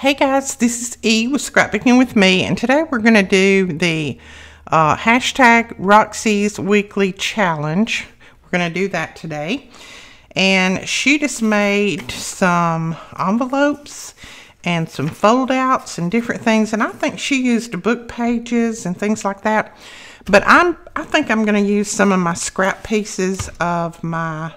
Hey guys, this is E with Scrapbooking with Me, and today we're going to do the hashtag Roxy's Weekly Challenge. We're going to do that today. And she just made some envelopes and some fold outs and different things, and I think she used book pages and things like that. But I think I'm going to use some of my scrap pieces of my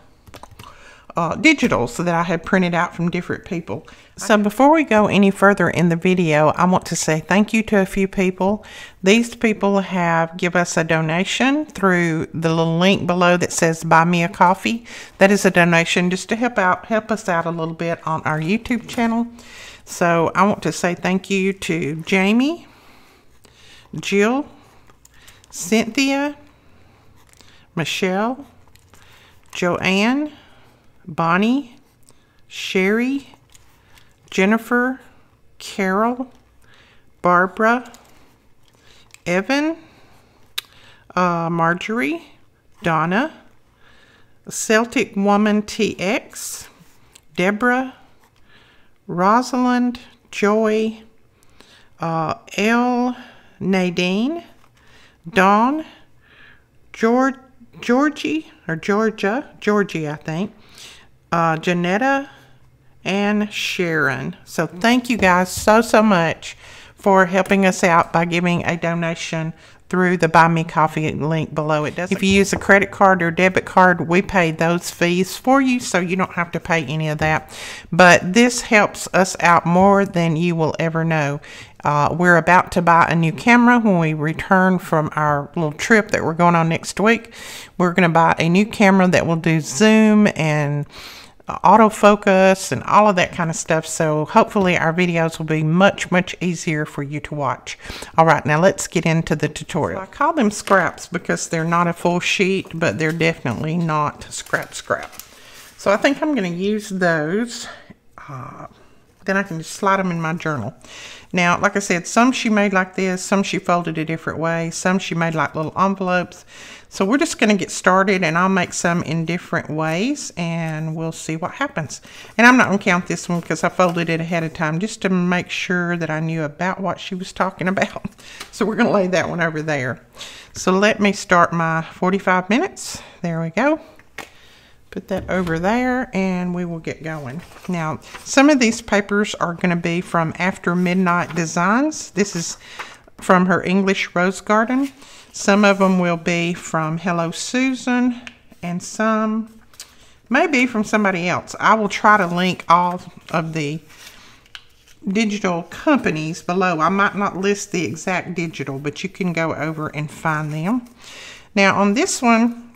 digital so that I had printed out from different people. So before we go any further in the video, I want to say thank you to a few people. These people have given us a donation through the little link below that says buy me a coffee. That is a donation just to help us out a little bit on our YouTube channel. So I want to say thank you to Jamie, Jill, Cynthia, Michelle, Joanne, Bonnie, Sherry, Jennifer, Carol, Barbara, Evan, Marjorie, Donna, Celtic Woman TX, Deborah, Rosalind, Joy, L. Nadine, Dawn, Georgie, I think, Janetta, and Sharon. So thank you guys so much for helping us out by giving a donation through the Buy Me Coffee link below. If you use a credit card or debit card, we pay those fees for you, so you don't have to pay any of that. But this helps us out more than you will ever know. We're about to buy a new camera when we return from our little trip that we're going on next week. We're going to buy a new camera that will do zoom and autofocus and all of that kind of stuff, so hopefully our videos will be much easier for you to watch. All right, now let's get into the tutorial. So I call them scraps because they're not a full sheet, but they're definitely not scrap. So I think I'm going to use those. Then I can just slide them in my journal. Now, like I said, some she made like this, some she folded a different way, some she made like little envelopes. So we're just going to get started, and I'll make some in different ways, and we'll see what happens. And I'm not going to count this one because I folded it ahead of time just to make sure that I knew about what she was talking about. So we're going to lay that one over there. So let me start my 45 minutes. There we go. Put that over there, and we will get going. Now, some of these papers are going to be from After Midnight Designs. This is from her English Rose Garden. Some of them will be from Hello Susan, and some may be from somebody else. I will try to link all of the digital companies below. I might not list the exact digital, but you can go over and find them. Now, on this one,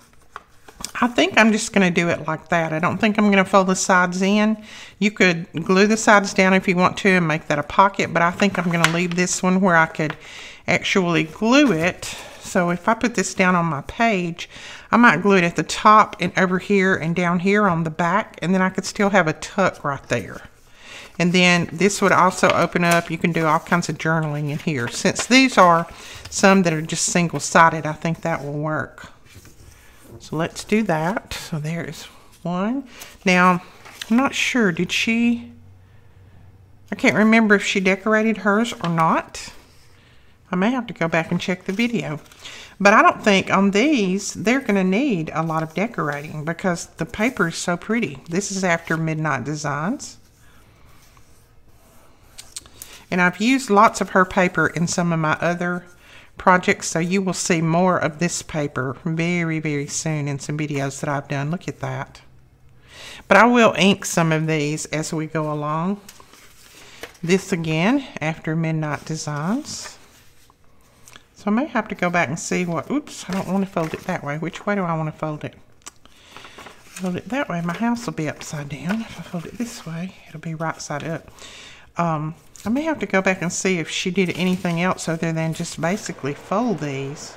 I think I'm just going to do it like that. I don't think I'm going to fold the sides in. You could glue the sides down if you want to and make that a pocket, but I think I'm going to leave this one where I could actually glue it. So if I put this down on my page, I might glue it at the top and over here and down here on the back, and then I could still have a tuck right there. And then this would also open up. You can do all kinds of journaling in here. Since these are some that are just single-sided, I think that will work. So let's do that. So there's one. Now, I'm not sure, I can't remember if she decorated hers or not. I may have to go back and check the video. But I don't think on these, they're going to need a lot of decorating because the paper is so pretty. This is After Midnight Designs. And I've used lots of her paper in some of my other projects, so you will see more of this paper very soon in some videos that I've done. Look at that. But I will ink some of these as we go along. This again, After Midnight Designs. So I may have to go back and see what, oops, I don't want to fold it that way. Which way do I want to fold it? Fold it that way, my house will be upside down. If I fold it this way, it'll be right side up. I may have to go back and see if she did anything else other than just basically fold these.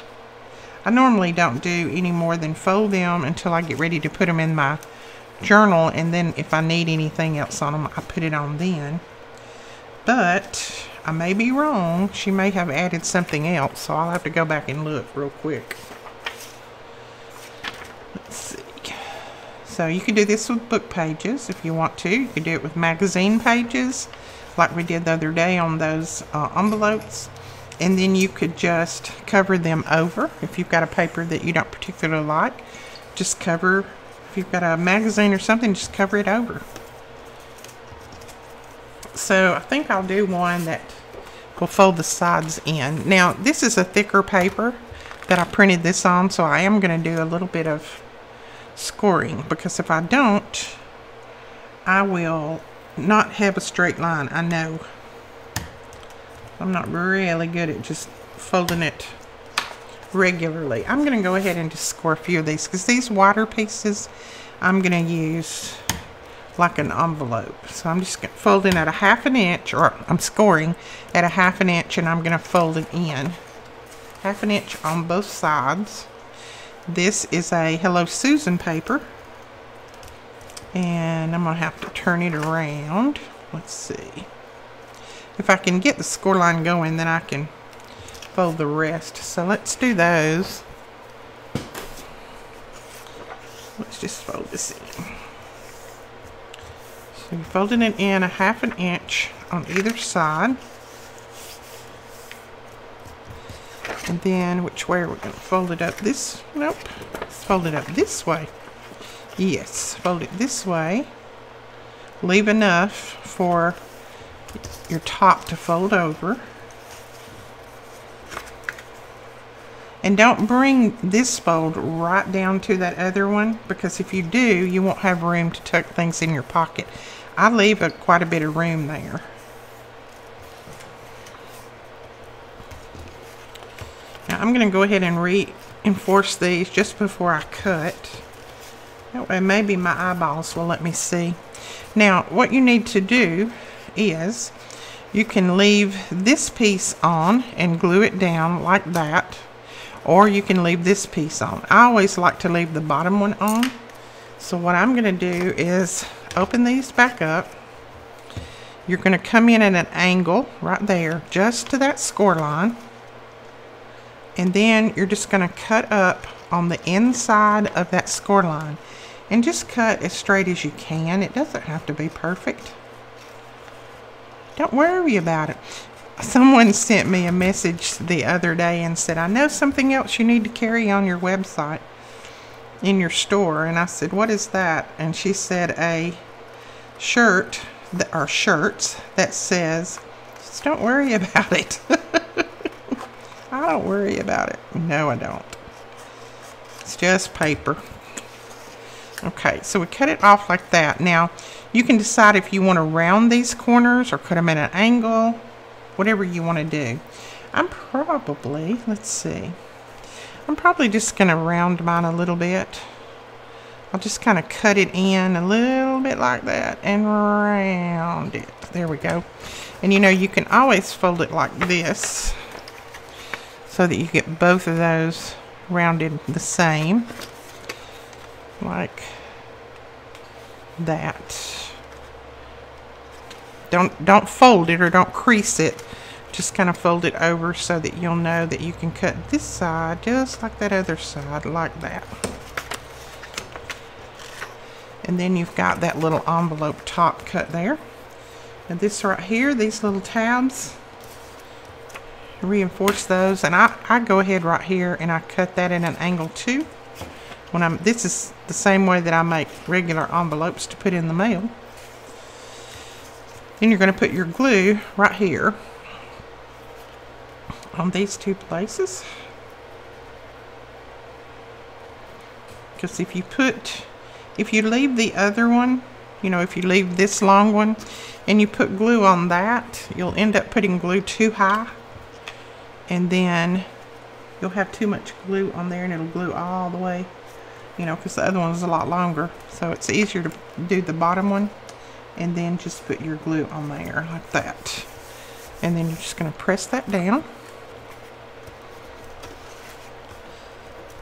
I normally don't do any more than fold them until I get ready to put them in my journal, and then if I need anything else on them, I put it on then. But I may be wrong. She may have added something else, so I'll have to go back and look real quick. Let's see. So you can do this with book pages if you want to. You can do it with magazine pages, like we did the other day on those envelopes. And then you could just cover them over. If you've got a paper that you don't particularly like, just cover, if you've got a magazine or something, just cover it over. So I think I'll do one that will fold the sides in. Now this is a thicker paper that I printed this on, so I am going to do a little bit of scoring, because if I don't, I will not have a straight line. I know. I'm not really good at just folding it regularly. I'm going to go ahead and just score a few of these, because these wider pieces I'm going to use like an envelope. So I'm just folding at a 1/2 inch, or I'm scoring at a 1/2 inch, and I'm going to fold it in 1/2 inch on both sides. This is a Hello Susan paper, and I'm going to have to turn it around. Let's see. If I can get the score line going, then I can fold the rest. So let's do those. Let's just fold this in. So you're folding it in a 1/2 inch on either side. And then which way are we going to fold it up? This? Nope. Let's fold it up this way. Yes, fold it this way. Leave enough for your top to fold over. And don't bring this fold right down to that other one, because if you do, you won't have room to tuck things in your pocket. I leave quite a bit of room there. Now I'm going to go ahead and reinforce these just before I cut. That way maybe my eyeballs will let me see. Now what you need to do is you can leave this piece on and glue it down like that, or you can leave this piece on. I always like to leave the bottom one on. So what I'm going to do is open these back up. You're going to come in at an angle right there, just to that score line, and then you're just going to cut up on the inside of that score line, and just cut as straight as you can. It doesn't have to be perfect. Don't worry about it. Someone sent me a message the other day and said, I know something else you need to carry on your website in your store. And I said, what is that? And she said a shirt, or shirts, that says, just don't worry about it. I don't worry about it. No, I don't. It's just paper. Okay, so we cut it off like that. Now, you can decide if you want to round these corners or cut them at an angle, whatever you want to do. I'm probably, let's see, I'm probably just going to round mine a little bit. I'll just kind of cut it in a little bit like that and round it. There we go. And you know, you can always fold it like this so that you get both of those rounded the same. Like that. Don't fold it or don't crease it. Just kind of fold it over so that you'll know that you can cut this side just like that other side, like that. And then you've got that little envelope top cut there. And this right here, these little tabs, reinforce those. And I go ahead right here and I cut that in an angle too. This is the same way that I make regular envelopes to put in the mail. Then you're going to put your glue right here on these two places. Because if you leave the other one, you know, if you leave this long one and you put glue on that, you'll end up putting glue too high. And then you'll have too much glue on there and it'll glue all the way. You know, because the other one is a lot longer, so it's easier to do the bottom one and then just put your glue on there like that. And then you're just going to press that down.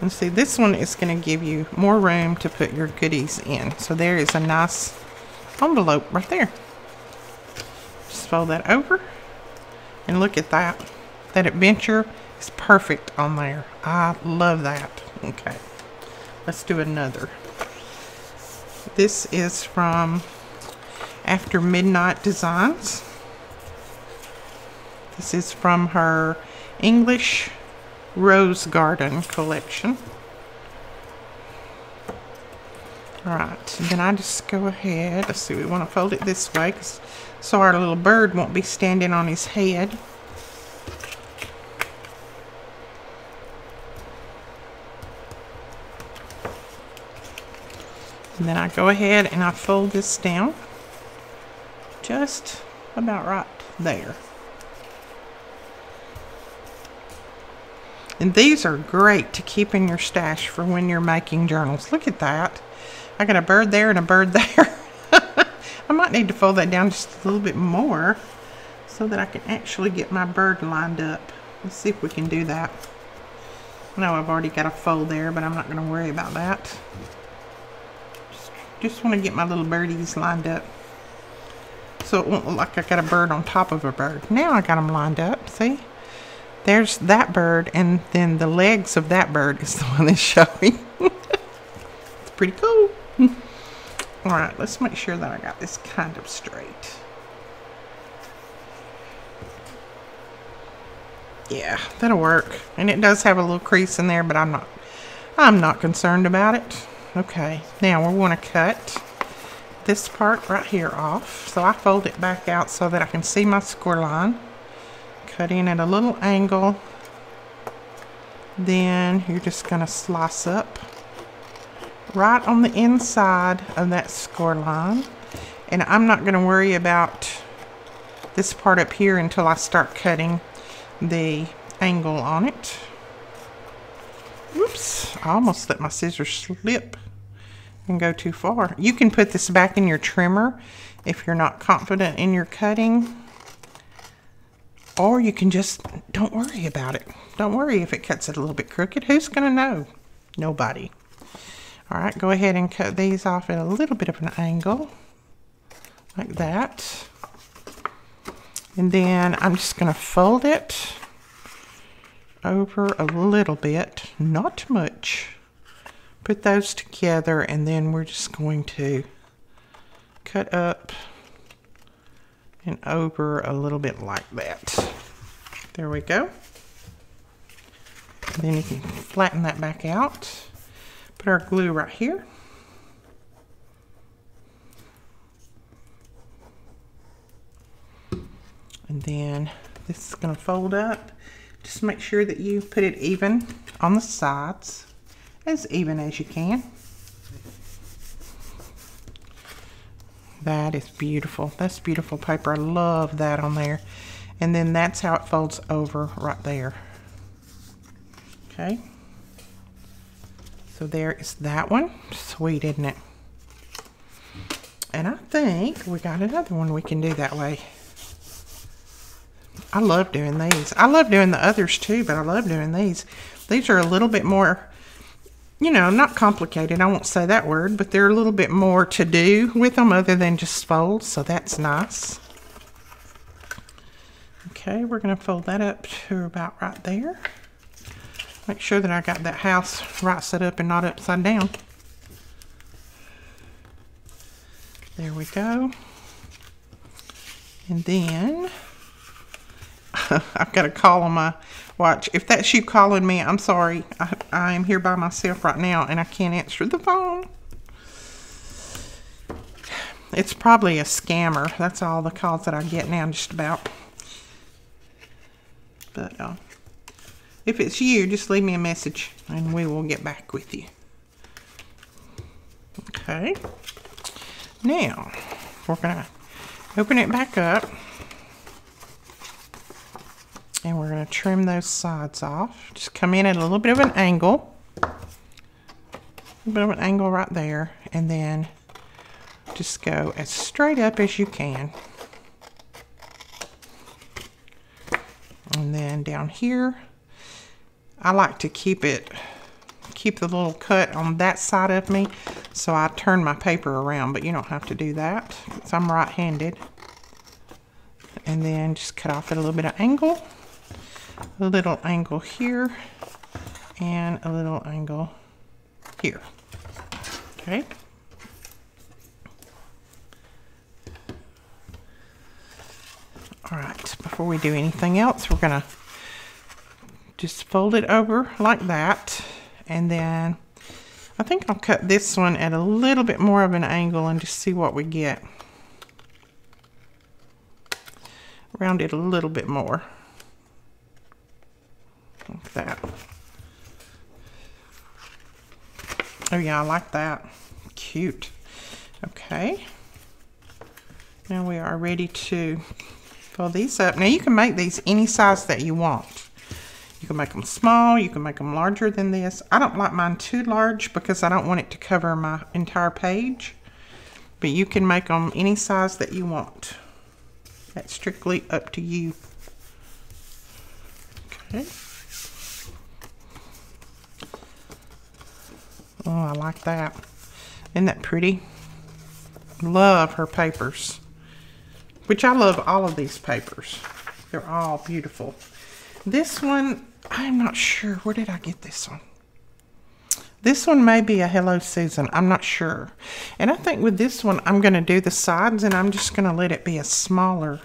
And see, this one is going to give you more room to put your goodies in. So there is a nice envelope right there. Just fold that over and look at that. That adventure is perfect on there. I love that. Okay. Let's do another. This is from After Midnight Designs. This is from her English Rose Garden collection. Alright, then I just go ahead. Let's see, we want to fold it this way so our little bird won't be standing on his head. And then I go ahead and I fold this down just about right there. And these are great to keep in your stash for when you're making journals. Look at that. I got a bird there and a bird there. I might need to fold that down just a little bit more so that I can actually get my bird lined up. Let's see if we can do that. I know I've already got a fold there, but I'm not going to worry about that. Just want to get my little birdies lined up so it won't look like I got a bird on top of a bird. Now I got them lined up. See? There's that bird, and then the legs of that bird is the one that's showing. It's pretty cool. Alright, let's make sure that I got this kind of straight. Yeah, that'll work. And it does have a little crease in there, but I'm not concerned about it. Okay, now we want to cut this part right here off. So I fold it back out so that I can see my score line. Cut in at a little angle. Then you're just going to slice up right on the inside of that score line. And I'm not going to worry about this part up here until I start cutting the angle on it. Oops, I almost let my scissors slip and go too far. You can put this back in your trimmer if you're not confident in your cutting. Or you can just, don't worry about it. Don't worry if it cuts it a little bit crooked. Who's going to know? Nobody. Alright, go ahead and cut these off at a little bit of an angle. Like that. And then I'm just going to fold it over a little bit. Not much. Put those together, and then we're just going to cut up and over a little bit like that. There we go. And then you can flatten that back out. Put our glue right here. And then this is going to fold up. Just make sure that you put it even on the sides, as even as you can. That is beautiful. That's beautiful paper. I love that on there. And then that's how it folds over right there. Okay. So there is that one. Sweet, isn't it? And I think we got another one we can do that way. I love doing these. I love doing the others too, but I love doing these. These are a little bit more, you know, not complicated. I won't say that word, but they're a little bit more to do with them other than just fold, so that's nice. Okay, we're going to fold that up to about right there. Make sure that I got that house right set up and not upside down. There we go. And then I've got a call on my watch. If that's you calling me, I'm sorry. I am here by myself right now and I can't answer the phone. It's probably a scammer. That's all the calls that I get now, just about. But if it's you, just leave me a message and we will get back with you. Okay. Now, we're going to open it back up. And we're going to trim those sides off. Just come in at a little bit of an angle. A little bit of an angle right there. And then just go as straight up as you can. And then down here, I like to keep the little cut on that side of me. So I turn my paper around, but you don't have to do that because I'm right-handed. And then just cut off at a little bit of angle. A little angle here and a little angle here. Okay. All right, before we do anything else, we're gonna just fold it over like that, and then I think I'll cut this one at a little bit more of an angle and just see what we get. Round it a little bit more. Like that. Oh yeah, I like that. Cute. Okay. Now we are ready to fold these up. Now you can make these any size that you want. You can make them small, you can make them larger than this. I don't like mine too large because I don't want it to cover my entire page. But you can make them any size that you want. That's strictly up to you. Okay. Oh, I like that. Isn't that pretty? Love her papers. Which I love all of these papers. They're all beautiful. This one, I'm not sure. Where did I get this one? This one may be a Hello Susan. I'm not sure. And I think with this one, I'm going to do the sides and I'm just going to let it be a smaller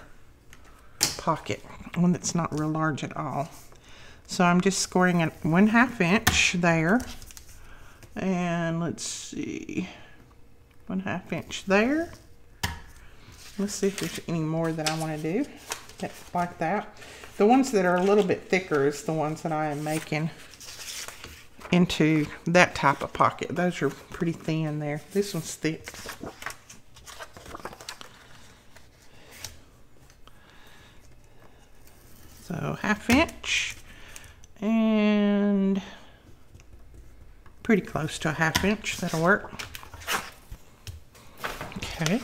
pocket. One that's not real large at all. So I'm just scoring it 1/2 inch there. And let's see, 1/2 inch there. Let's see if there's any more that I want to do. That's like that. The ones that are a little bit thicker is the ones that I am making into that type of pocket. Those are pretty thin there. This one's thick. So 1/2 inch and pretty close to 1/2 inch. That'll work. Okay.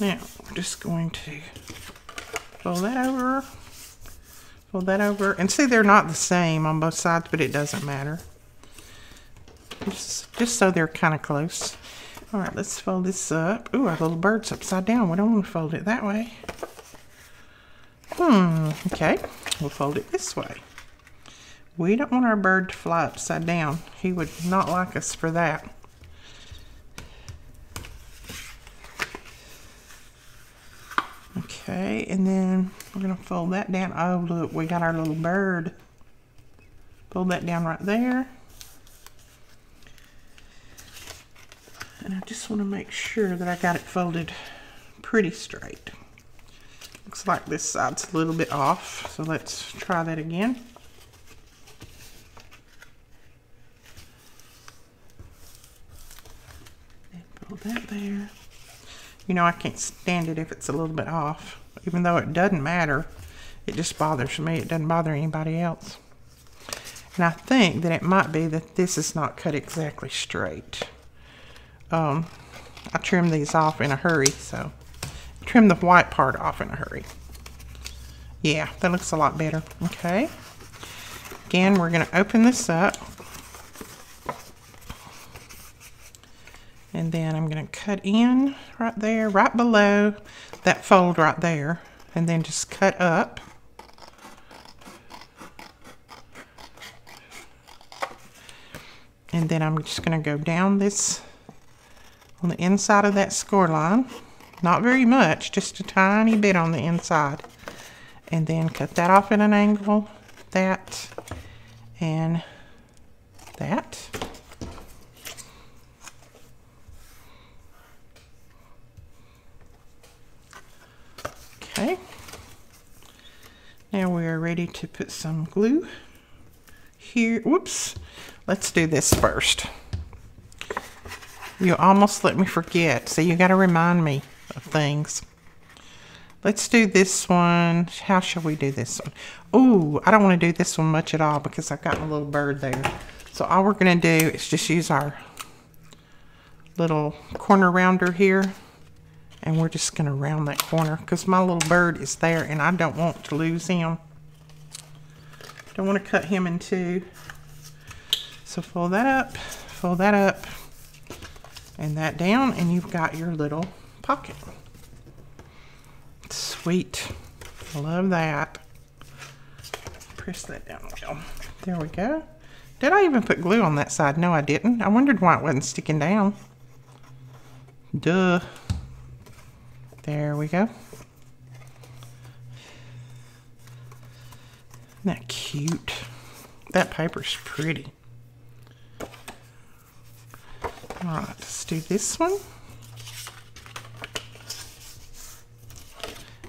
Now we're just going to fold that over, and see they're not the same on both sides, but it doesn't matter. Just so they're kind of close. All right, let's fold this up. Ooh, our little bird's upside down. We don't want to fold it that way. Okay, we'll fold it this way. We don't want our bird to fly upside down. He would not like us for that. Okay, and then we're going to fold that down. Oh, look, we got our little bird. Fold that down right there. And I just want to make sure that I got it folded pretty straight. Looks like this side's a little bit off, so let's try that again. And fold that there. You know, I can't stand it if it's a little bit off. Even though it doesn't matter, it just bothers me. It doesn't bother anybody else. And I think that it might be that this is not cut exactly straight. I trimmed these off in a hurry, so trim the white part off in a hurry. Yeah, that looks a lot better. Okay. Again, we're going to open this up. And then I'm going to cut in right there, right below that fold right there. And then just cut up. And then I'm just going to go down this on the inside of that score line. Not very much, just a tiny bit on the inside. And then cut that off at an angle. That and that. Okay, now we are ready to put some glue here. Whoops, let's do this first. You almost let me forget, so you got to remind me of things. Let's do this one. How shall we do this one? Oh, I don't want to do this one much at all because I've got my little bird there. So all we're going to do is just use our little corner rounder here. And we're just going to round that corner because my little bird is there and I don't want to lose him. Don't want to cut him in two. So fold that up, and that down, and you've got your little pocket. Sweet. I love that. Press that down well. There we go. Did I even put glue on that side? No, I didn't. I wondered why it wasn't sticking down. Duh. There we go. Isn't that cute? That paper's pretty. Alright, let's do this one.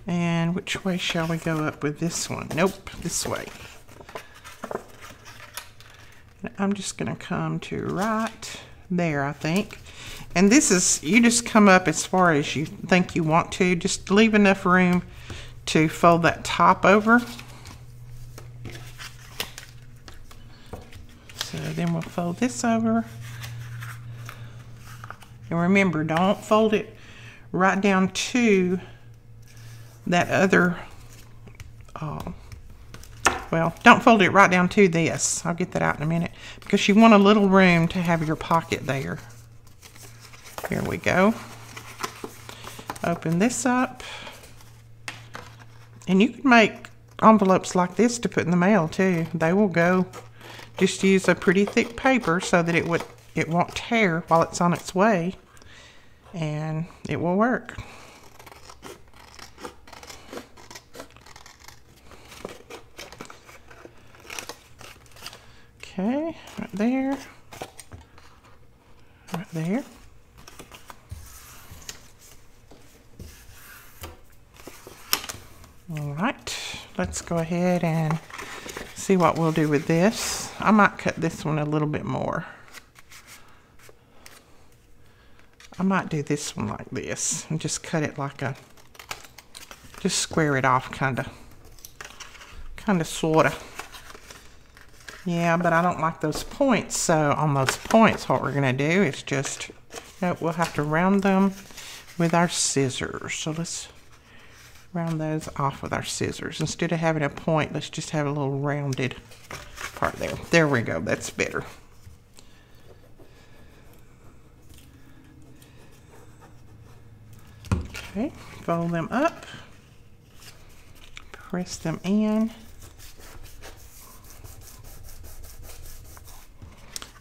And which way shall we go up with this one? Nope, this way. I'm just going to come to right there, I think. And this is, you just come up as far as you think you want to. Just leave enough room to fold that top over. So then we'll fold this over. And remember, don't fold it right down to that other, well, don't fold it right down to this. I'll get that out in a minute. Because you want a little room to have your pocket there. Here we go. Open this up. And you can make envelopes like this to put in the mail too. They will go. Just use a pretty thick paper so that it won't tear while it's on its way. And it will work. Okay, right there. Right there. All right, let's go ahead and see what we'll do with this. I might cut this one a little bit more. I might do this one like this and just cut it like a, just square it off kind of, sort of. Yeah, but I don't like those points, so on those points what we're going to do is just, nope, we'll have to round them with our scissors. So let's round those off with our scissors. Instead of having a point, let's just have a little rounded part there. There we go, that's better. Okay, fold them up, press them in.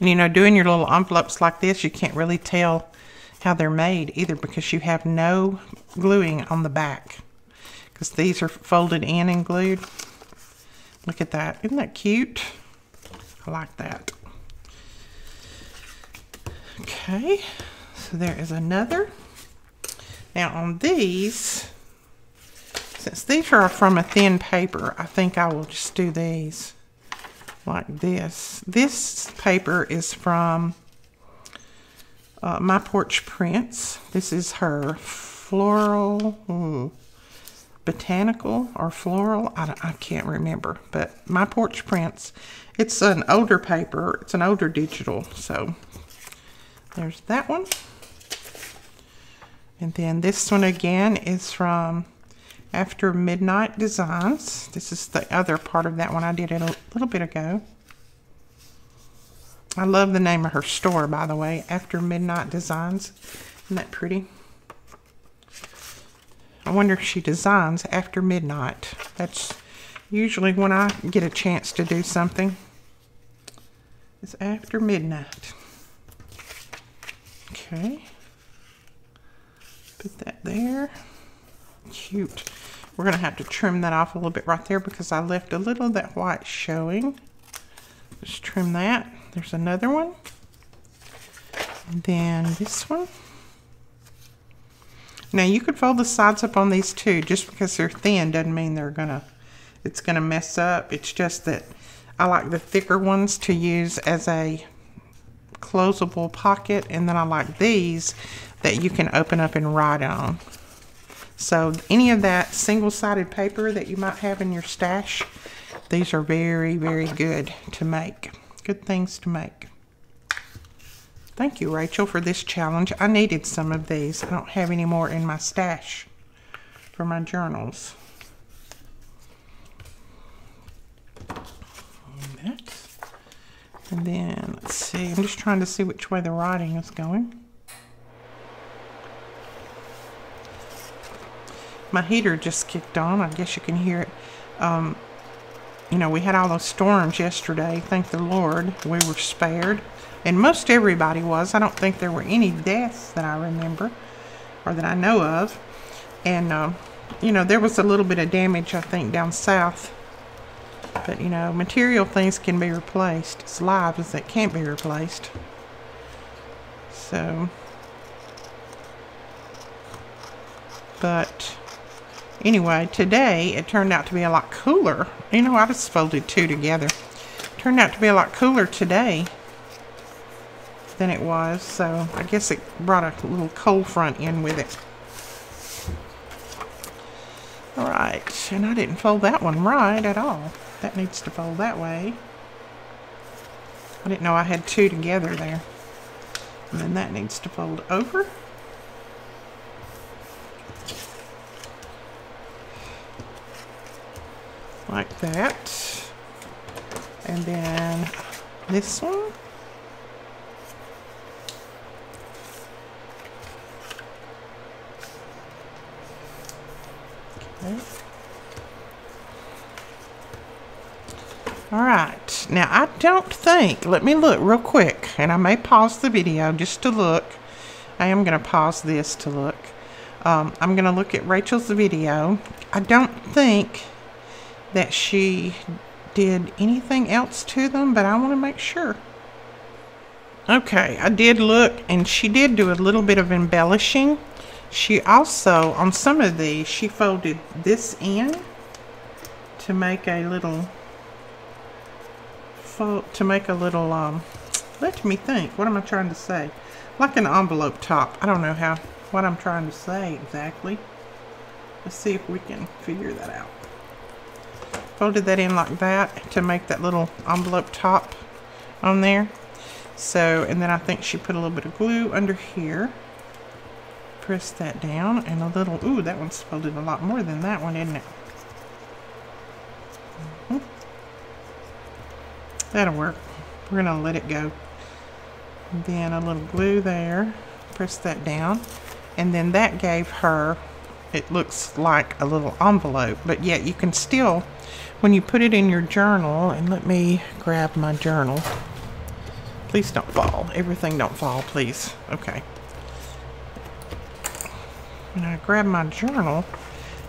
And you know, doing your little envelopes like this, you can't really tell how they're made either because you have no gluing on the back. Because these are folded in and glued. Look at that. Isn't that cute? I like that. Okay, so there is another. Now on these, since these are from a thin paper, I think I will just do these like this. This paper is from My Porch Prints. This is her floral, botanical or floral. I can't remember, but My Porch Prints. It's an older paper. It's an older digital. So there's that one. And then this one again is from After Midnight Designs. This is the other part of that one. I did it a little bit ago. I love the name of her store, by the way. After Midnight Designs. Isn't that pretty? I wonder if she designs after midnight. That's usually when I get a chance to do something. It's after midnight. Okay. Put that there. Cute. We're going to have to trim that off a little bit right there because I left a little of that white showing. Just trim that. There's another one. And then this one. Now you could fold the sides up on these too. Just because they're thin doesn't mean it's gonna mess up. It's just that I like the thicker ones to use as a closable pocket, and then I like these that you can open up and write on. So any of that single-sided paper that you might have in your stash, these are very, very good to make. Good things to make. Thank you, Rachel, for this challenge. I needed some of these. I don't have any more in my stash for my journals. And then, let's see. I'm just trying to see which way the writing is going. My heater just kicked on. I guess you can hear it. You know, we had all those storms yesterday. Thank the Lord we were spared. And most everybody was. I don't think there were any deaths that I remember or that I know of. And, you know, there was a little bit of damage, I think, down south But, you know, material things can be replaced. It's lives that can't be replaced. So, but anyway, today it turned out to be a lot cooler. You know, I just folded two together. It turned out to be a lot cooler today than it was. So, I guess it brought a little cold front in with it. Alright, and I didn't fold that one right at all. That needs to fold that way. I didn't know I had two together there. And then that needs to fold over. Like that. And then this one. Okay. Alright, now I don't think, let me look real quick, and I may pause the video just to look. I am going to pause this to look. I'm going to look at Rachel's video. I don't think that she did anything else to them, but I want to make sure. Okay, I did look, and she did do a little bit of embellishing. She also, on some of these, she folded this in to make a little... let me think, what am I trying to say? Like an envelope top. I don't know what I'm trying to say exactly. Let's see if we can figure that out. Folded that in like that to make that little envelope top on there. So, and then I think she put a little bit of glue under here. Press that down and a little, ooh, that one's folded a lot more than that one, isn't it? That'll work. We're going to let it go. And then a little glue there. Press that down. And then that gave her, it looks like a little envelope. But yet you can still, when you put it in your journal, and let me grab my journal. Please don't fall. Everything don't fall, please. Okay. When I grab my journal,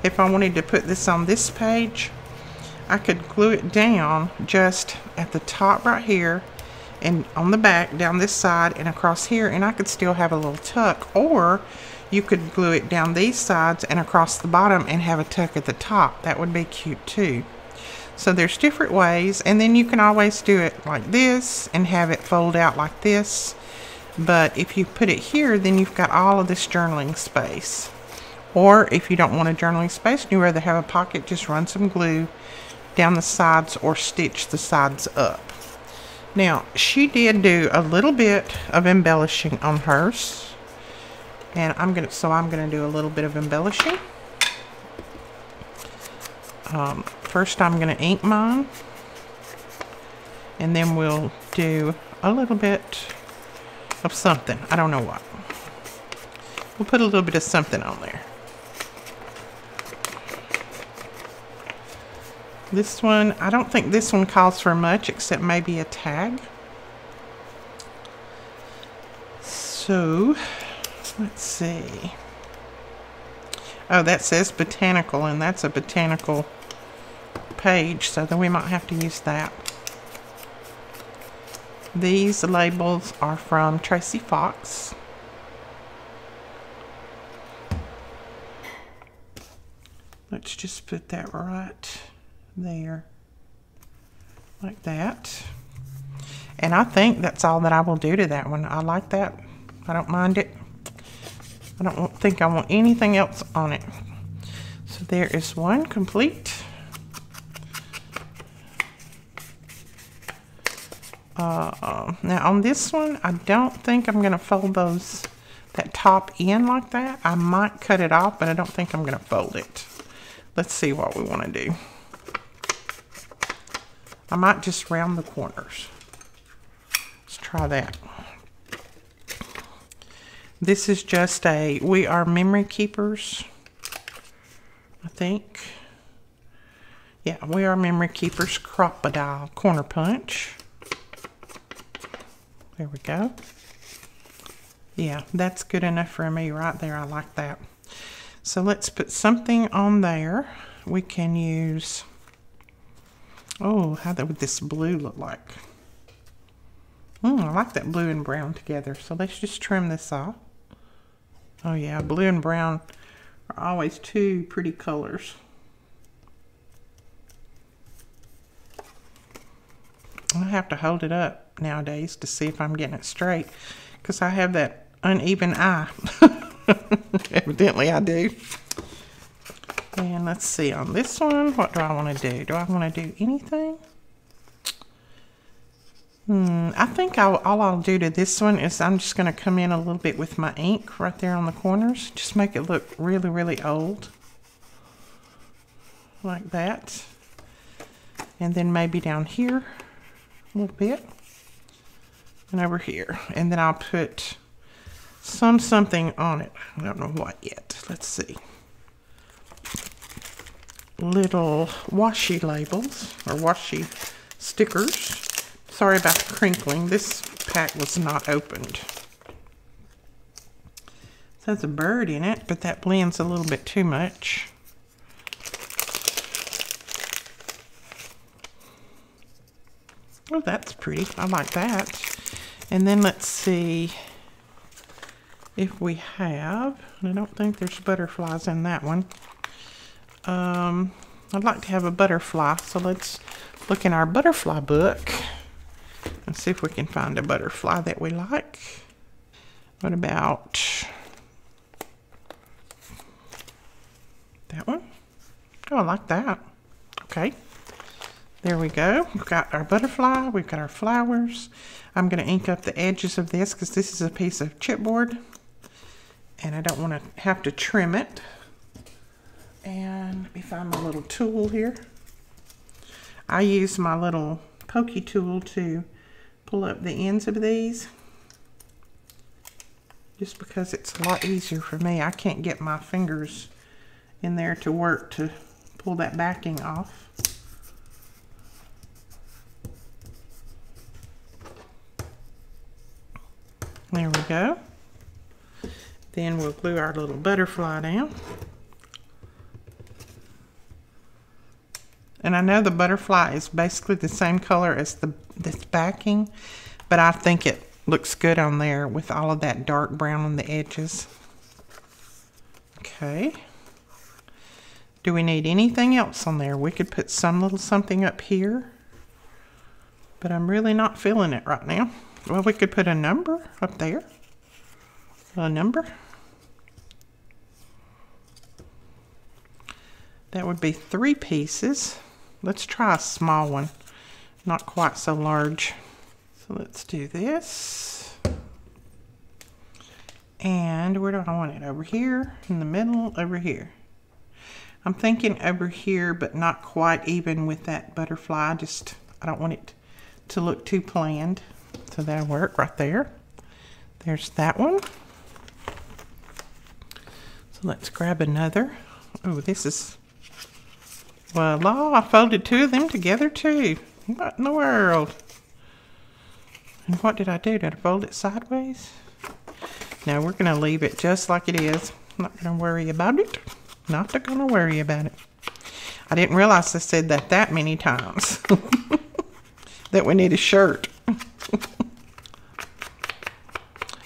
if I wanted to put this on this page, I could glue it down just at the top right here and on the back down this side and across here, and I could still have a little tuck, or you could glue it down these sides and across the bottom and have a tuck at the top. That would be cute too. So there's different ways, and then you can always do it like this and have it fold out like this. But if you put it here, then you've got all of this journaling space. Or if you don't want a journaling space and you'd rather have a pocket, just run some glue down the sides or stitch the sides up. Now, she did do a little bit of embellishing on hers. And I'm gonna do a little bit of embellishing. First I'm gonna ink mine. And then we'll do a little bit of something. I don't know what. We'll put a little bit of something on there. This one, I don't think this one calls for much except maybe a tag. So, let's see. Oh, that says botanical, and that's a botanical page, so then we might have to use that. These labels are from Tracy Fox. Let's just put that right there, like that. And I think that's all that I will do to that one. I like that. I don't mind it. I don't think I want anything else on it. So there is one complete. Now on this one, I don't think I'm going to fold that top in like that. I might cut it off, but I don't think I'm going to fold it. Let's see what we want to do. I might just round the corners. Let's try that. This is just a We Are Memory Keepers, I think. Yeah, We Are Memory Keepers Crocodile Corner Punch. There we go. Yeah, that's good enough for me right there. I like that. So let's put something on there. We can use Oh, how would this blue look like? I like that blue and brown together. So let's just trim this off. Oh yeah, blue and brown are always two pretty colors. I have to hold it up nowadays to see if I'm getting it straight, because I have that uneven eye. Evidently I do. And let's see, on this one, what do I want to do? Do I want to do anything? I think all I'll do to this one is I'm just going to come in a little bit with my ink right there on the corners. Just make it look really, really old. Like that. And then maybe down here a little bit. And over here. And then I'll put something on it. I don't know what yet. Let's see. Little washi labels or washi stickers. Sorry about the crinkling. This pack was not opened. It has a bird in it, but that blends a little bit too much. Oh, that's pretty. I like that. And then let's see if we have, I don't think there's butterflies in that one. I'd like to have a butterfly, so let's look in our butterfly book and see if we can find a butterfly that we like. What about that one? Oh, I like that. Okay, there we go. We've got our butterfly, we've got our flowers. I'm going to ink up the edges of this because this is a piece of chipboard and I don't want to have to trim it. And let me find my little tool here. I use my little pokey tool to pull up the ends of these, just because it's a lot easier for me. I can't get my fingers in there to work to pull that backing off. There we go. Then we'll glue our little butterfly down. And I know the butterfly is basically the same color as this backing, but I think it looks good on there with all of that dark brown on the edges. Okay. Do we need anything else on there? We could put some little something up here, but I'm really not feeling it right now. Well, we could put a number up there. A number. That would be 3 pieces. Let's try a small one, not quite so large. So let's do this. And where do I want it? Over here, in the middle, over here. I'm thinking over here, but not quite even with that butterfly. I don't want it to look too planned. So that'll work right there. There's that one. So let's grab another. Oh, this is... Voila, I folded 2 of them together too. What in the world? And what did I do? Did I fold it sideways? No, we're going to leave it just like it is. Not going to worry about it. Not going to worry about it. I didn't realize I said that many times. That we need a shirt.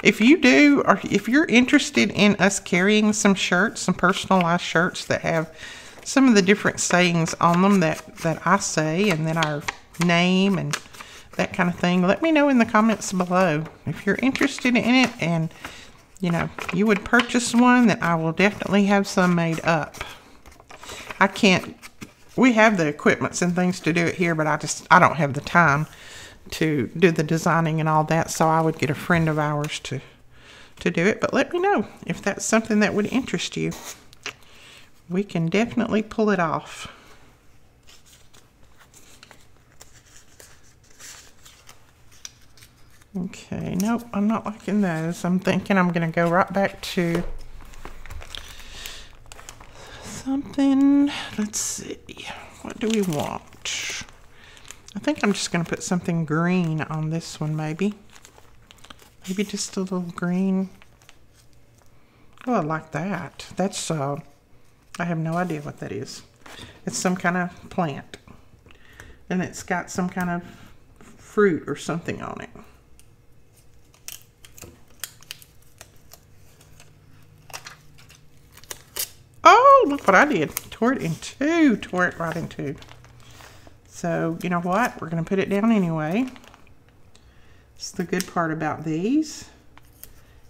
If you do, or if you're interested in us carrying some shirts, some personalized shirts that have some of the different sayings on them that I say, and then our name and that kind of thing, let me know in the comments below. If you're interested in it and, you know, you would purchase one, then I will definitely have some made up. We have the equipments and things to do it here, but I don't have the time to do the designing and all that, so I would get a friend of ours to do it. But let me know if that's something that would interest you. We can definitely pull it off. Okay, nope, I'm not liking those. I'm thinking I'm going to go right back to something. Let's see, what do we want? I think I'm just going to put something green on this one, maybe. Maybe just a little green. Oh, I like that. That's, I have no idea what that is. It's some kind of plant. and it's got some kind of fruit or something on it. Oh, look what I did. Tore it in two. Tore it right in two. So, you know what? We're going to put it down anyway. It's the good part about these.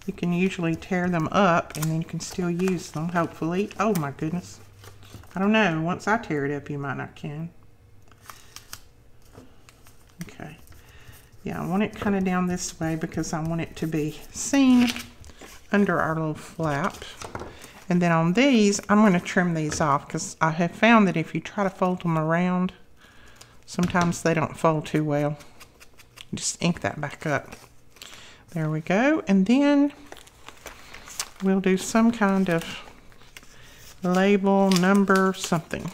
You can usually tear them up and then you can still use them, hopefully. Oh my goodness. I don't know. Once I tear it up, you might not can. Okay. Yeah, I want it kind of down this way because I want it to be seen under our little flap. And then on these, I'm going to trim these off because I have found that if you try to fold them around, sometimes they don't fold too well. Just ink that back up. There we go. And then we'll do some kind of label, number, something.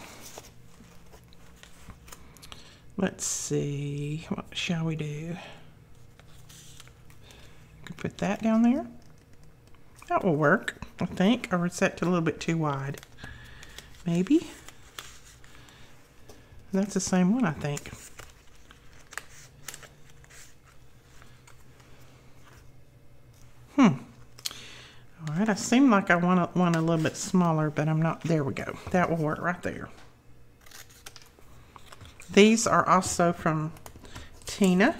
Let's see. What shall we do? Could put that down there. That will work, I think. Or is that a little bit too wide? Maybe. That's the same one, I think. All right, I seem like I want one a little bit smaller, but I'm not. There we go. That will work right there. These are also from Tina.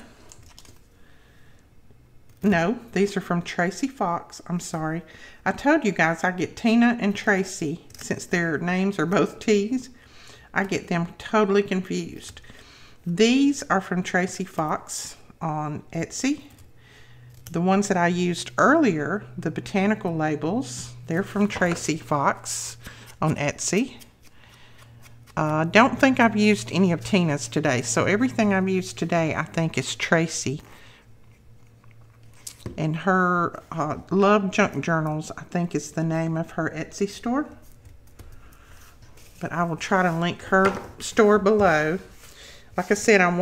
No, these are from Tracy Fox. I'm sorry. I told you guys I get Tina and Tracy, since their names are both T's. I get them totally confused. These are from Tracy Fox on Etsy. The ones that I used earlier, the botanical labels, they're from Tracy Fox on Etsy. Don't think I've used any of Tina's today, so everything I've used today I think is Tracy. And her Love Junk Journals, I think, is the name of her Etsy store. But I will try to link her store below. Like I said, I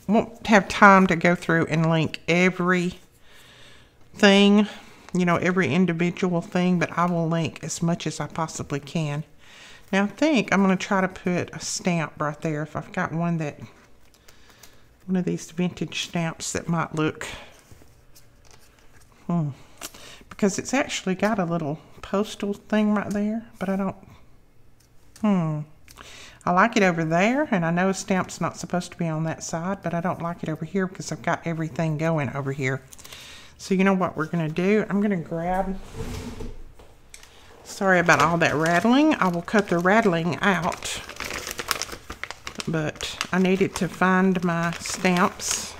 won't have time to go through and link every thing, you know, every individual thing, but I will link as much as I possibly can. Now I think I'm going to try to put a stamp right there if I've got one of these vintage stamps that might look, because it's actually got a little postal thing right there, but I don't, I like it over there, and I know a stamp's not supposed to be on that side, but I don't like it over here because I've got everything going over here. So you know what we're going to do? I'm going to grab, sorry about all that rattling. I will cut the rattling out, but I needed to find my stamps,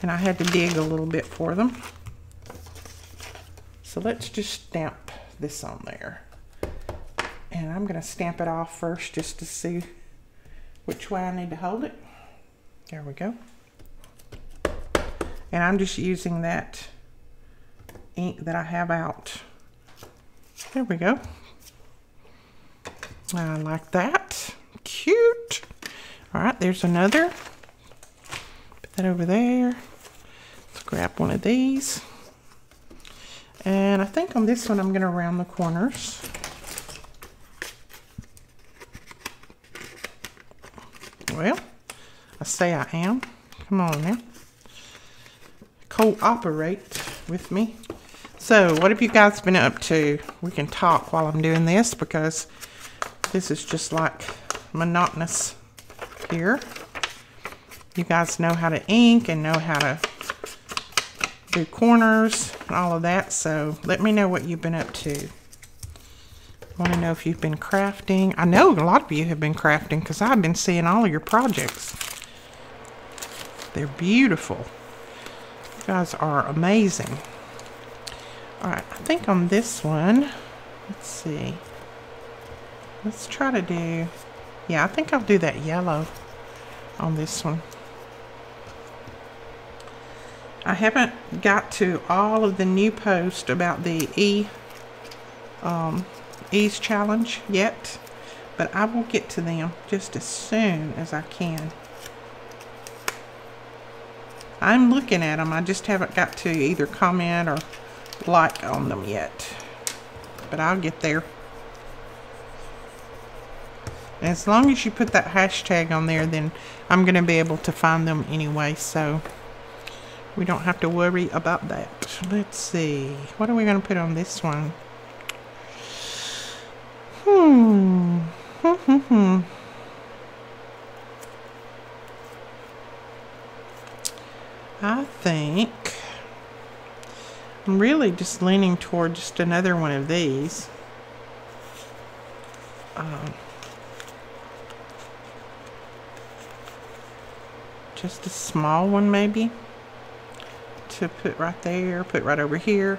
and I had to dig a little bit for them. So let's just stamp this on there. And I'm going to stamp it off first just to see which way I need to hold it. There we go. And I'm just using that ink that I have out. There we go. I like that. Cute. All right, there's another. Put that over there. Let's grab one of these. And I think on this one I'm going to round the corners. Well, I say I am. Come on now. Cooperate with me. So, what have you guys been up to? We can talk while I'm doing this because this is just like monotonous here. You guys know how to ink and know how to do corners and all of that. So, let me know what you've been up to. I want to know if you've been crafting. I know a lot of you have been crafting because I've been seeing all of your projects. They're beautiful. You guys are amazing. Alright, I think on this one, let's see. Let's try to do, yeah, I think I'll do that yellow on this one. I haven't got to all of the new posts about the Ease challenge yet, but I will get to them just as soon as I can. I'm looking at them, I just haven't got to either comment or like on them yet, but I'll get there. As long as you put that hashtag on there, then I'm going to be able to find them anyway, so we don't have to worry about that. Let's see. What are we going to put on this one? I think I'm really just leaning toward just another one of these. Just a small one maybe to put right there, put right over here.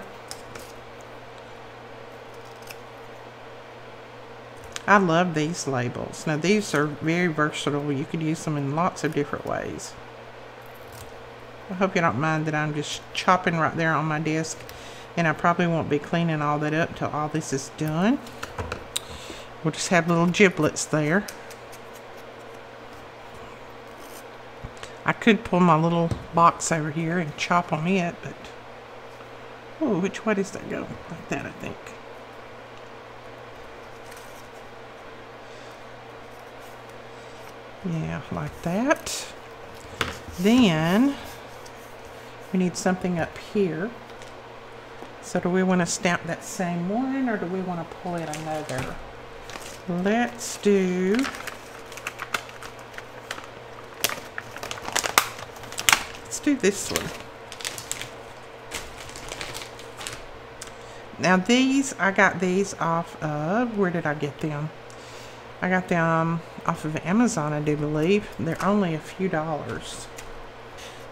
I love these labels. Now these are very versatile. You could use them in lots of different ways. I hope you don't mind that I'm just chopping right there on my desk, and I probably won't be cleaning all that up till all this is done. We'll just have little giblets there. I could pull my little box over here and chop on it, but oh, which way does that go? Like that, I think. Yeah, like that. Then we need something up here. So do we want to stamp that same one, or do we want to pull it another? Let's do this one. Now these, I got these off of, where did I get them? I got them off of Amazon, I do believe. They're only a few dollars.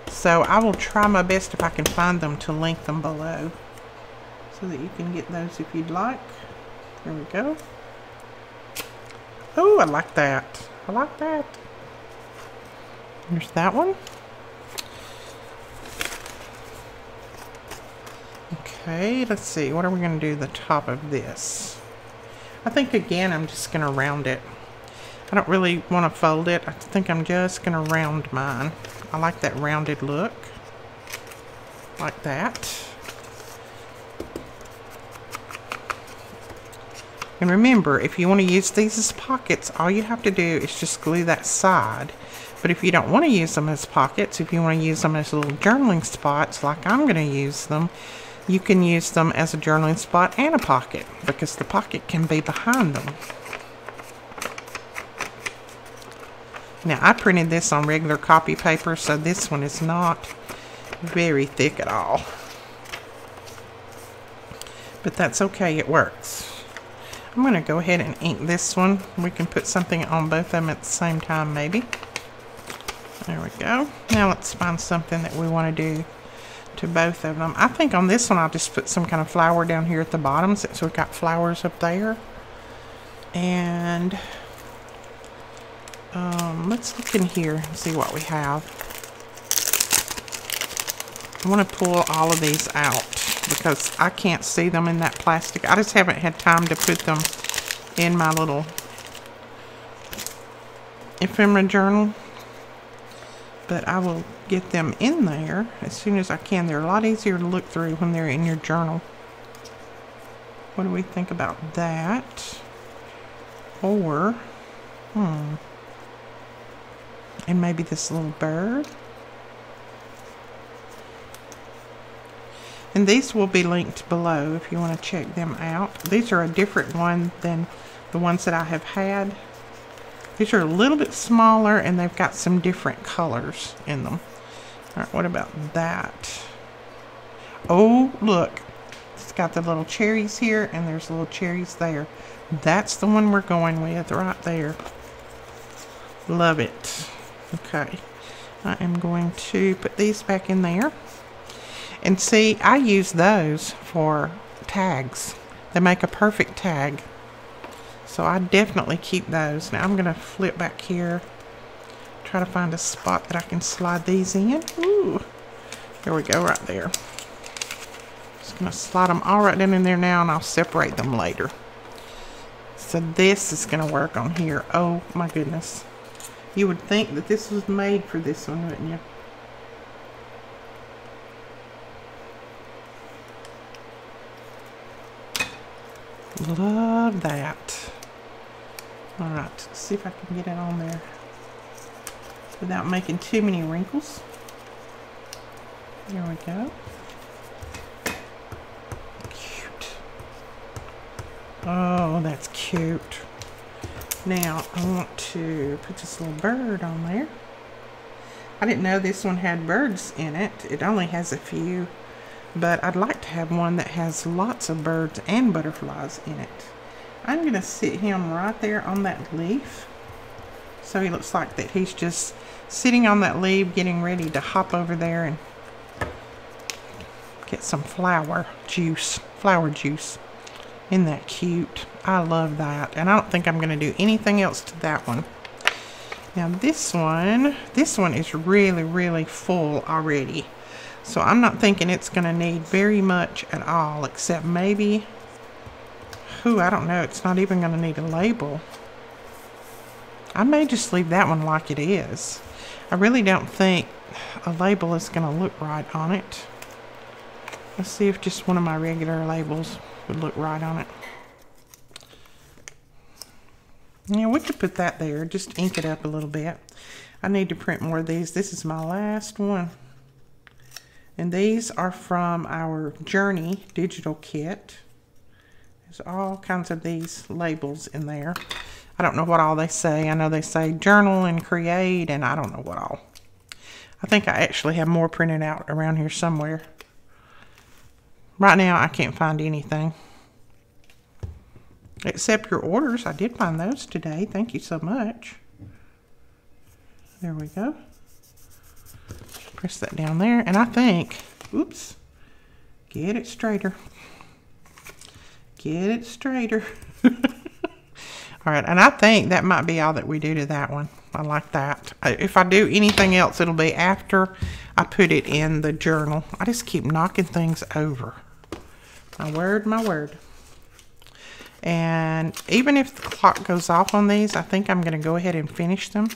So I will try my best if I can find them to link them below, so that you can get those if you'd like. There we go. Oh, I like that. I like that. There's that one. Okay, let's see. What are we going to do the top of this? I think, again, I'm just going to round it. I don't really want to fold it. I think I'm just going to round mine. I like that rounded look. Like that. And remember, if you want to use these as pockets, all you have to do is just glue that side. But if you don't want to use them as pockets, if you want to use them as little journaling spots like I'm going to use them, you can use them as a journaling spot and a pocket, because the pocket can be behind them. Now, I printed this on regular copy paper, so this one is not very thick at all. But that's okay, it works. I'm going to go ahead and ink this one. We can put something on both of them at the same time, maybe. There we go. Now let's find something that we want to do to both of them. I think on this one I'll just put some kind of flower down here at the bottom, since we've got flowers up there. And let's look in here and see what we have. I want to pull all of these out because I can't see them in that plastic. I just haven't had time to put them in my little ephemera journal. But I will get them in there as soon as I can. They're a lot easier to look through when they're in your journal. What do we think about that? Or, and maybe this little bird. And these will be linked below if you want to check them out. These are a different one than the ones that I have had. These are a little bit smaller, and they've got some different colors in them. All right, what about that? Oh, look. It's got the little cherries here, and there's little cherries there. That's the one we're going with right there. Love it. Okay. I am going to put these back in there. And see, I use those for tags. They make a perfect tag. So I definitely keep those. Now I'm going to flip back here. Try to find a spot that I can slide these in. Ooh. There we go, right there. Just going to slide them all right down in there now, and I'll separate them later. So this is going to work on here. Oh my goodness. You would think that this was made for this one, wouldn't you? Love that. All right, let's see if I can get it on there without making too many wrinkles. There we go. Cute. Oh, that's cute. Now, I want to put this little bird on there. I didn't know this one had birds in it. It only has a few, but I'd like to have one that has lots of birds and butterflies in it. I'm going to sit him right there on that leaf. So he looks like that he's just sitting on that leaf, getting ready to hop over there and get some flower juice. Isn't that cute? I love that. And I don't think I'm going to do anything else to that one. Now this one is really, really full already. So I'm not thinking it's going to need very much at all, except maybe, I don't know, it's not even going to need a label. I may just leave that one like it is. I really don't think a label is going to look right on it. Let's see if just one of my regular labels would look right on it. Yeah, we could put that there, just ink it up a little bit. I need to print more of these. This is my last one. And these are from our Journey digital kit. There's all kinds of these labels in there. I don't know what all they say. I know they say journal and create, and I don't know what all. I think I actually have more printed out around here somewhere. Right now, I can't find anything. Except your orders. I did find those today. Thank you so much. There we go. Press that down there. And I think, oops, get it straighter. Get it straighter. All right, and I think that might be all that we do to that one. I like that. If I do anything else, it'll be after I put it in the journal. I just keep knocking things over. My word, my word. And even if the clock goes off on these, I think I'm going to go ahead and finish them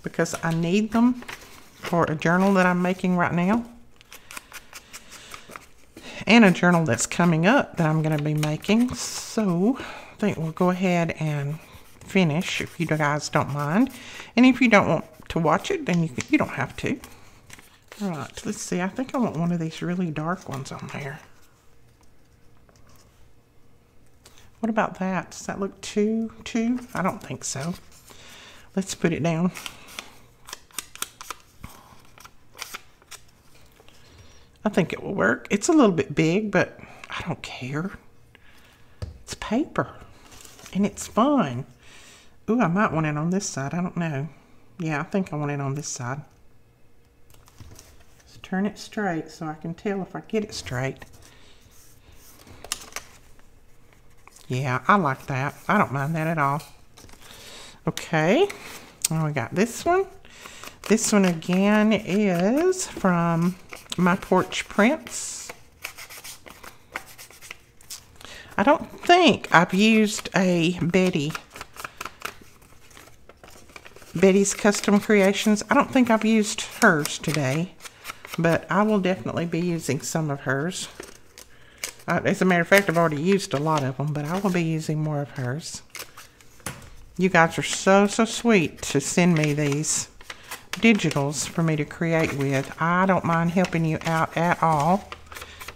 because I need them for a journal that I'm making right now. And a journal that's coming up that I'm going to be making. So I think we'll go ahead and finish if you guys don't mind. And if you don't want to watch it, then you don't have to. All right, let's see. I think I want one of these really dark ones on there. What about that? Does that look too? I don't think so. Let's put it down. I think it will work. It's a little bit big, but I don't care. It's paper, and it's fun. Ooh, I might want it on this side. I don't know. Yeah, I think I want it on this side. Let's turn it straight so I can tell if I get it straight. Yeah, I like that. I don't mind that at all. Okay, now we got this one. This one again is from My Porch Prints. I don't think I've used a Betty's Custom Creations. I don't think I've used hers today, but I will definitely be using some of hers. As a matter of fact, I've already used a lot of them, but I will be using more of hers. You guys are so sweet to send me these digitals for me to create with. I don't mind helping you out at all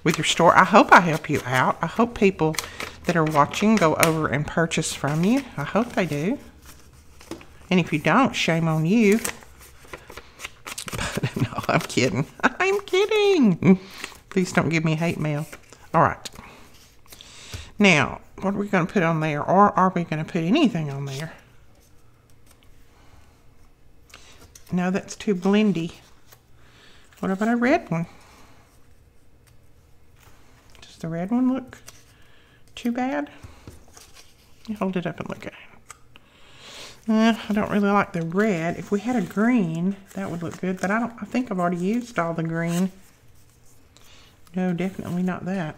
with your store. I hope I help you out. I hope people that are watching go over and purchase from you. I hope they do. And if you don't, shame on you. But no, I'm kidding. I'm kidding. Please don't give me hate mail. All right. Now, what are we going to put on there? Or are we going to put anything on there? No, that's too blendy. What about a red one? Does the red one look too bad? You hold it up and look at it. I don't really like the red. If we had a green, that would look good. But I think I've already used all the green. No, definitely not that.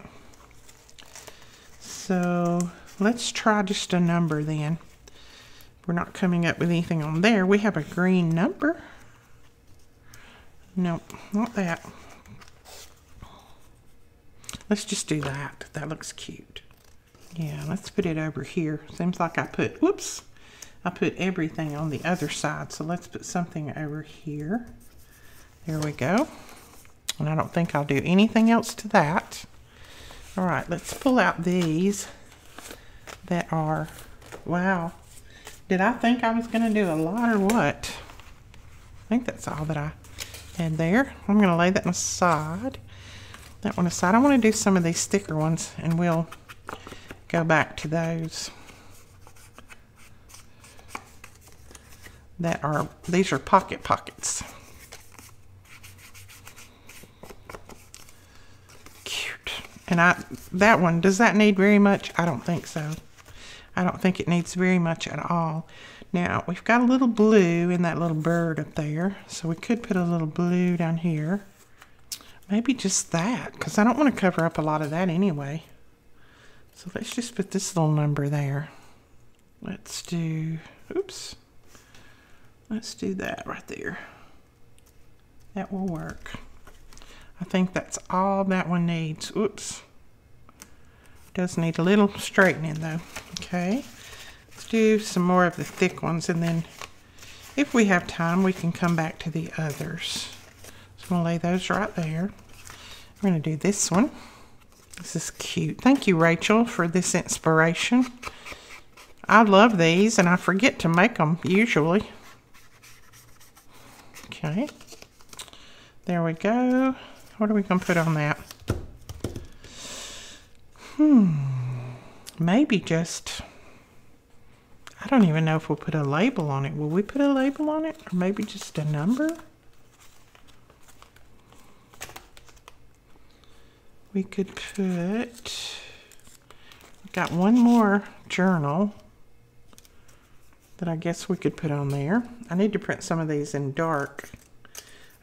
So let's try just a number then. We're not coming up with anything on there. We have a green number. Nope, not that. Let's just do that. That looks cute. Yeah, let's put it over here. Seems like I put, whoops, I put everything on the other side, so let's put something over here. There we go. And I don't think I'll do anything else to that. All right, let's pull out these that are, wow. Did I think I was gonna do a lot or what? I think that's all that I had there. I'm gonna lay that aside. That one aside. I wanna do some of these thicker ones and we'll go back to those. These are pockets. Cute. And that one, does that need very much? I don't think so. I don't think it needs very much at all. Now, we've got a little blue in that little bird up there, so we could put a little blue down here. Maybe just that, because I don't want to cover up a lot of that anyway. So let's just put this little number there. Let's do, oops. Let's do that right there. That will work. I think that's all that one needs. Oops. Does need a little straightening though. Okay. Let's do some more of the thick ones, and then if we have time we can come back to the others. So I'm going to lay those right there. We're going to do this one. This is cute. Thank you, Rachel, for this inspiration. I love these and I forget to make them usually. Okay, there we go. What are we going to put on that? Maybe just, I don't even know if we'll put a label on it. Will we put a label on it? Or maybe just a number? We could put, we've got one more journal that I guess we could put on there. I need to print some of these in dark.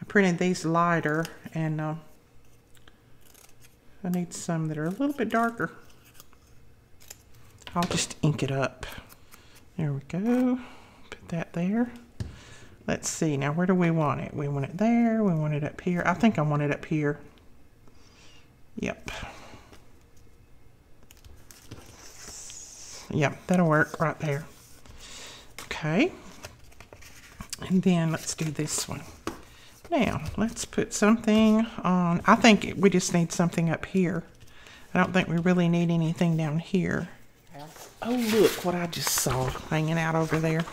I printed these lighter, and I need some that are a little bit darker. I'll just ink it up. There we go. Put that there. Let's see, now where do we want it? We want it there, we want it up here. I think I want it up here. Yep. Yep, that'll work right there. Okay, and then let's do this one. Now, let's put something on. I think we just need something up here. I don't think we really need anything down here. Oh, look what I just saw hanging out over there.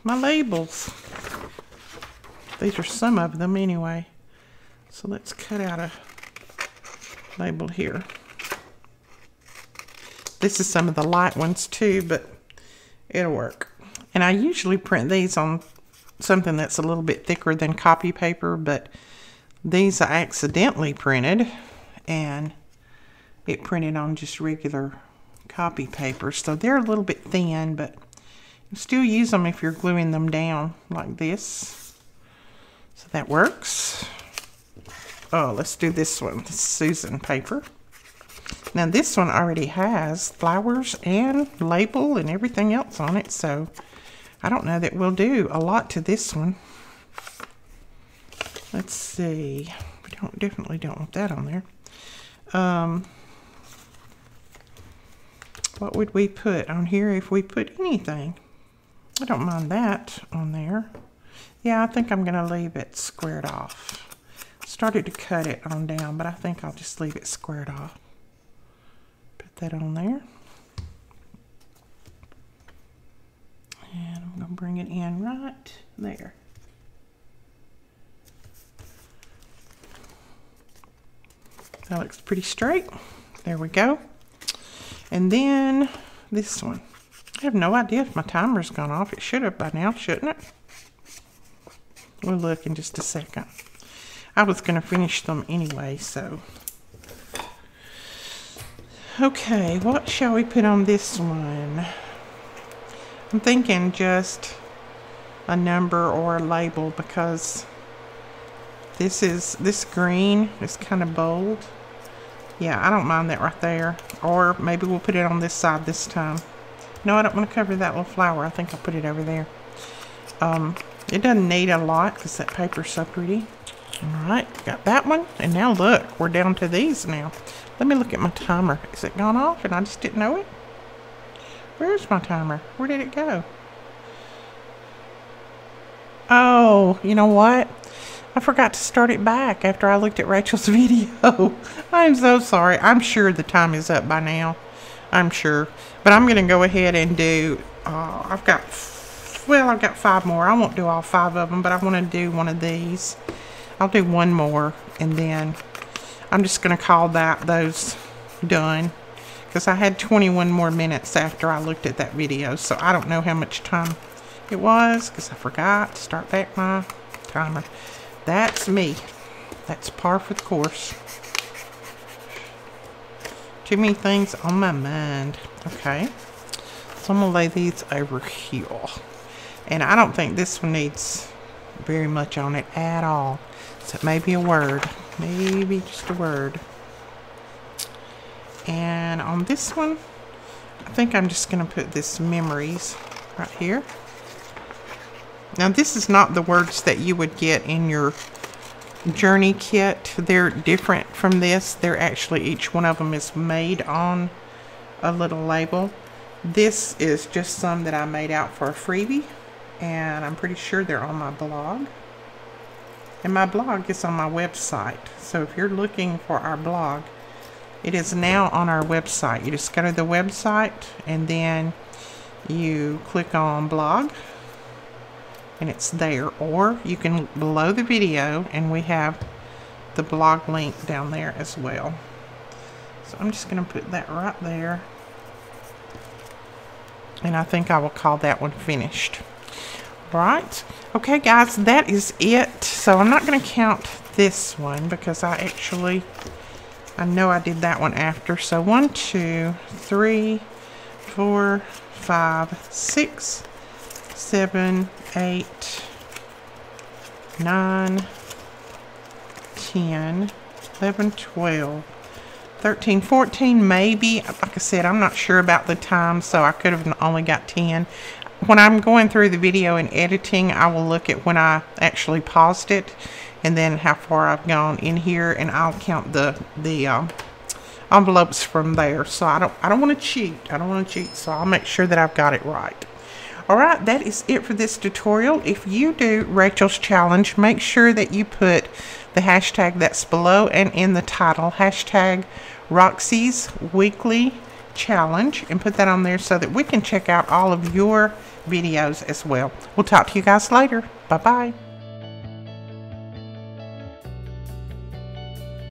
My labels. These are some of them anyway. So let's cut out a label here. This is some of the light ones too, but it'll work. And I usually print these on something that's a little bit thicker than copy paper, but these I accidentally printed and it printed on just regular copy paper. So they're a little bit thin, but you still use them if you're gluing them down like this. So that works. Oh, let's do this one. This is Susan paper. Now this one already has flowers and label and everything else on it, so I don't know that we'll do a lot to this one. Let's see. We definitely don't want that on there. What would we put on here if we put anything? I don't mind that on there. Yeah, I think I'm going to leave it squared off. Started to cut it on down, but I think I'll just leave it squared off. Put that on there. And I'm going to bring it in right there. That looks pretty straight. There we go. And then this one. I have no idea if my timer's gone off. It should have by now, shouldn't it? We'll look in just a second. I was going to finish them anyway, so. Okay, what shall we put on this one? I'm thinking just a number or a label, because this green is kind of bold. Yeah, I don't mind that right there. Or maybe we'll put it on this side this time. No, I don't want to cover that little flower. I think I'll put it over there. It doesn't need a lot because that paper's so pretty. Alright, got that one. And now look, we're down to these now. Let me look at my timer. Is it gone off and I just didn't know it? Where's my timer? Where did it go? Oh, you know what? I forgot to start it back after I looked at Rachel's video. I'm so sorry. I'm sure the time is up by now. I'm sure. But I'm going to go ahead and do, I've got 5 more. I won't do all 5 of them, but I want to do one of these. I'll do one more, and then I'm just going to call those done. Because I had 21 more minutes after I looked at that video, so I don't know how much time it was, because I forgot to start back my timer. That's me. That's par for the course. Too many things on my mind. Okay. So I'm going to lay these over here. And I don't think this one needs very much on it at all. So maybe a word. Maybe just a word. And on this one, I think I'm just going to put this memories right here. Now this is not the words that you would get in your journey kit. They're different from this. They're actually, each one of them is made on a little label. This is just some that I made out for a freebie, and I'm pretty sure they're on my blog. And my blog is on my website. So if you're looking for our blog, it is now on our website. You just go to the website and then you click on blog, and it's there. Or you can look below the video and we have the blog link down there as well. So I'm just going to put that right there. And I think I will call that one finished. Right. Okay, guys, that is it. So I'm not going to count this one because I know I did that one after. So 1, 2, 3, 4, 5, 6, 7, 8, 9, 10, 11, 12, 13, 14, maybe. Like I said, I'm not sure about the time, so I could have only got 10. When I'm going through the video and editing, I will look at when I actually paused it and then how far I've gone in here, and I'll count the envelopes from there. So I don't want to cheat. I don't want to cheat, so I'll make sure that I've got it right. Alright, that is it for this tutorial. If you do Rachel's challenge, make sure that you put the hashtag that's below and in the title, hashtag Roxy's Weekly Challenge, and put that on there so that we can check out all of your videos as well. We'll talk to you guys later. Bye-bye.